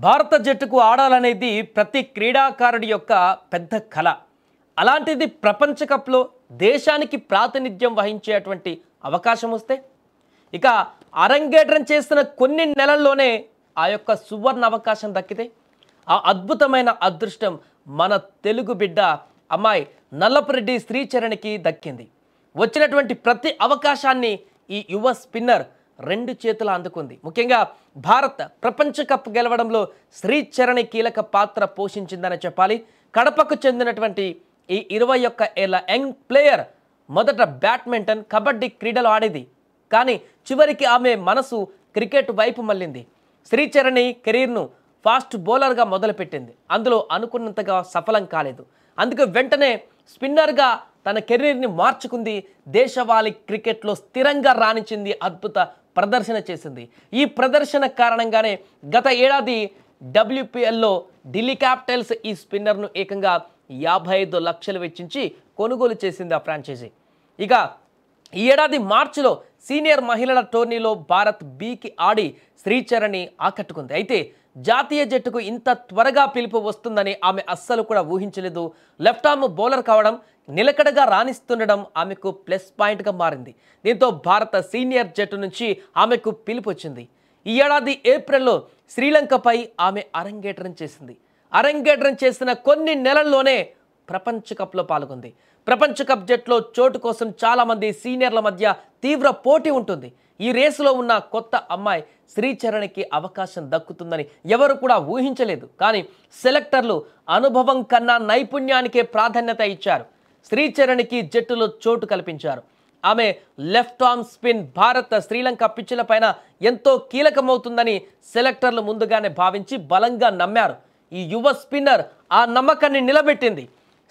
భారత జట్టుకు ఆడాలనేది ప్రతి క్రీడాకారుడి యొక్క పెద్ద కల. అలాంటిది ప్రపంచ కప్లో దేశానికి ప్రాతినిధ్యం వహించేటువంటి అవకాశం వస్తే ఇక అరంగేట్రం చేస్తున్న కొన్ని నెలల్లోనే ఆ యొక్క సువర్ణ అవకాశం దక్కితే ఆ అద్భుతమైన అదృష్టం మన తెలుగు బిడ్డ అమ్మాయి నల్లపురెడ్డి శ్రీచరణ్కి దక్కింది. వచ్చినటువంటి ప్రతి అవకాశాన్ని ఈ యువ స్పిన్నర్ రెండు చేతుల అందుకుంది. ముఖ్యంగా భారత్ ప్రపంచ కప్ గెలవడంలో శ్రీచరణ్ కీలక పాత్ర పోషించిందని చెప్పాలి. కడపకు చెందినటువంటి ఈ 21 ఏళ్ల యంగ్ ప్లేయర్ మొదట బ్యాడ్మింటన్, కబడ్డీ క్రీడలు ఆడేది. కానీ చివరికి ఆమె మనసు క్రికెట్ వైపు మళ్ళింది. శ్రీచరణ్ కెరీర్ను ఫాస్ట్ బౌలర్గా మొదలుపెట్టింది. అందులో అనుకున్నంతగా సఫలం కాలేదు. అందుకు వెంటనే స్పిన్నర్గా తన కెరీర్ని మార్చుకుంది. దేశవాళీ క్రికెట్లో స్థిరంగా రాణించింది. అద్భుత ప్రదర్శన చేసింది. ఈ ప్రదర్శన కారణంగానే గత ఏడాది WPLలో ఢిల్లీ క్యాపిటల్స్ ఈ స్పిన్నర్ను ఏకంగా 55 లక్షలు వెచ్చించి కొనుగోలు చేసింది ఆ ఫ్రాంచైజీ. ఇక ఈ ఏడాది మార్చిలో సీనియర్ మహిళల టోర్నీలో భారత్ బికి ఆడి శ్రీచరణ్ ఆకట్టుకుంది. అయితే జాతీయ జట్టుకు ఇంత త్వరగా పిలుపు వస్తుందని ఆమె అస్సలు కూడా ఊహించలేదు. లెఫ్ట్ ఆర్మ్ బౌలర్ కావడం, నిలకడగా రాణిస్తుండడం ఆమెకు ప్లస్ పాయింట్గా మారింది. దీంతో భారత సీనియర్ జట్టు నుంచి ఆమెకు పిలుపు వచ్చింది. ఈ ఏడాది ఏప్రిల్లో శ్రీలంకపై ఆమె అరంగేట్రం చేసింది. అరంగేట్రం చేసిన కొన్ని నెలల్లోనే ప్రపంచ కప్లో పాల్గొంది. ప్రపంచ కప్ జట్టులో చోటు కోసం చాలామంది సీనియర్ల మధ్య తీవ్ర పోటీ ఉంటుంది. ఈ రేసులో ఉన్న కొత్త అమ్మాయి శ్రీచరణ్కి అవకాశం దక్కుతుందని ఎవరు కూడా ఊహించలేదు. కానీ సెలెక్టర్లు అనుభవం కన్నా నైపుణ్యానికే ప్రాధాన్యత ఇచ్చారు. శ్రీచరణ్కి జట్టులో చోటు కల్పించారు. ఆమె లెఫ్ట్ ఆర్మ్ స్పిన్ భారత శ్రీలంక పిచ్చుల పైన ఎంతో కీలకమవుతుందని సెలెక్టర్లు ముందుగానే భావించి బలంగా నమ్మారు. ఈ యువ స్పిన్నర్ ఆ నమ్మకాన్ని నిలబెట్టింది.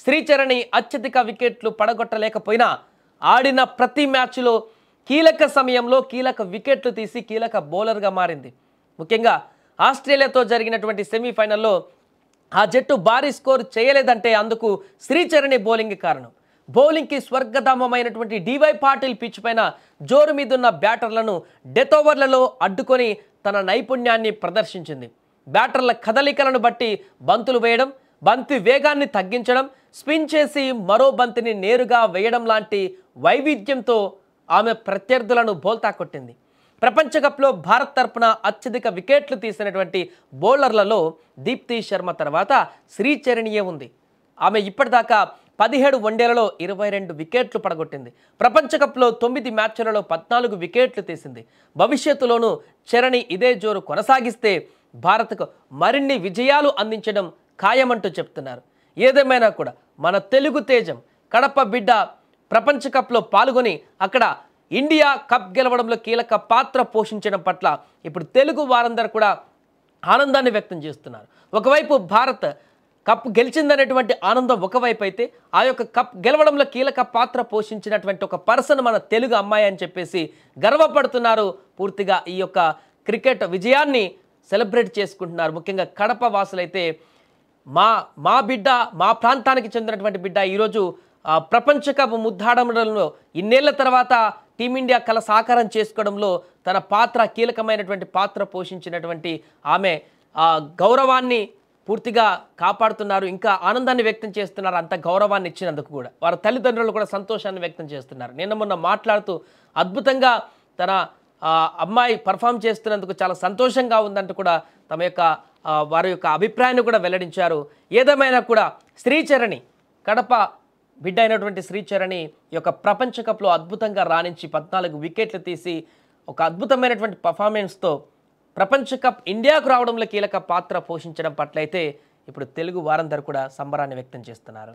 శ్రీచరణ్ అత్యధిక వికెట్లు పడగొట్టలేకపోయినా ఆడిన ప్రతి మ్యాచ్లో కీలక సమయంలో కీలక వికెట్లు తీసి కీలక బౌలర్గా మారింది. ముఖ్యంగా ఆస్ట్రేలియాతో జరిగినటువంటి సెమీఫైనల్లో ఆ జట్టు భారీ స్కోర్ చేయలేదంటే అందుకు శ్రీచరణ్ బౌలింగ్ కారణం. బౌలింగ్కి స్వర్గధామమైనటువంటి డివై పాటిల్ పిచ్ పైన జోరు మీదున్న బ్యాటర్లను డెత్ ఓవర్లలో అడ్డుకొని తన నైపుణ్యాన్ని ప్రదర్శించింది. బ్యాటర్ల కదలికలను బట్టి బంతులు వేయడం, బంతి వేగాన్ని తగ్గించడం, స్పిన్ చేసి మరో బంతిని నేరుగా వేయడం లాంటి వైవిధ్యంతో ఆమె ప్రత్యర్థులను బోల్తా కొట్టింది. ప్రపంచ కప్లో భారత్ తరపున అత్యధిక వికెట్లు తీసినటువంటి బౌలర్లలో దీప్తి శర్మ తర్వాత శ్రీచరణ్యే ఉంది. ఆమె ఇప్పటిదాకా 17 వన్డేలలో 22 వికెట్లు పడగొట్టింది. ప్రపంచ కప్లో 9 మ్యాచ్లలో 14 వికెట్లు తీసింది. భవిష్యత్తులోనూ చరణ్ ఇదే జోరు కొనసాగిస్తే భారత్కు మరిన్ని విజయాలు అందించడం ఖాయమంటూ చెప్తున్నారు. ఏదేమైనా కూడా మన తెలుగు తేజం కడప బిడ్డ ప్రపంచ కప్లో పాల్గొని అక్కడ ఇండియా కప్ గెలవడంలో కీలక పాత్ర పోషించడం పట్ల ఇప్పుడు తెలుగు వారందరూ కూడా ఆనందాన్ని వ్యక్తం చేస్తున్నారు. ఒకవైపు భారత్ కప్ గెలిచిందనేటువంటి ఆనందం ఒకవైపు అయితే, ఆ యొక్క కప్ గెలవడంలో కీలక పాత్ర పోషించినటువంటి ఒక పర్సన్ మన తెలుగు అమ్మాయి అని చెప్పేసి గర్వపడుతున్నారు. పూర్తిగా ఈ యొక్క క్రికెట్ విజయాన్ని సెలబ్రేట్ చేసుకుంటున్నారు. ముఖ్యంగా కడప వాసులైతే మా బిడ్డ, మా ప్రాంతానికి చెందినటువంటి బిడ్డ ఈరోజు ప్రపంచ కప్ ముద్దాడడంలో ఇన్నేళ్ల తర్వాత టీమిండియా కల సాకారం చేసుకోవడంలో తన పాత్ర కీలకమైనటువంటి పాత్ర పోషించినటువంటి ఆమె గౌరవాన్ని పూర్తిగా కాపాడుతున్నారు. ఇంకా ఆనందాన్ని వ్యక్తం చేస్తున్నారు. అంత గౌరవాన్ని ఇచ్చినందుకు కూడా వారి తల్లిదండ్రులు కూడా సంతోషాన్ని వ్యక్తం చేస్తున్నారు. నిన్న మొన్న మాట్లాడుతూ అద్భుతంగా తన అమ్మాయి పర్ఫామ్ చేస్తున్నందుకు చాలా సంతోషంగా ఉందంటూ కూడా తమ యొక్క వారి యొక్క అభిప్రాయాన్ని కూడా వెల్లడించారు. ఏదేమైనా కూడా శ్రీచరణ్ కడప బిడ్డ అయినటువంటి శ్రీచరణ్ ఈ యొక్క ప్రపంచ కప్లో అద్భుతంగా రాణించి 14 వికెట్లు తీసి ఒక అద్భుతమైనటువంటి పర్ఫార్మెన్స్తో ప్రపంచ కప్ ఇండియాకు రావడంలో కీలక పాత్ర పోషించడం పట్ల అయితే ఇప్పుడు తెలుగు వారందరూ కూడా సంబరాన్ని వ్యక్తం చేస్తున్నారు.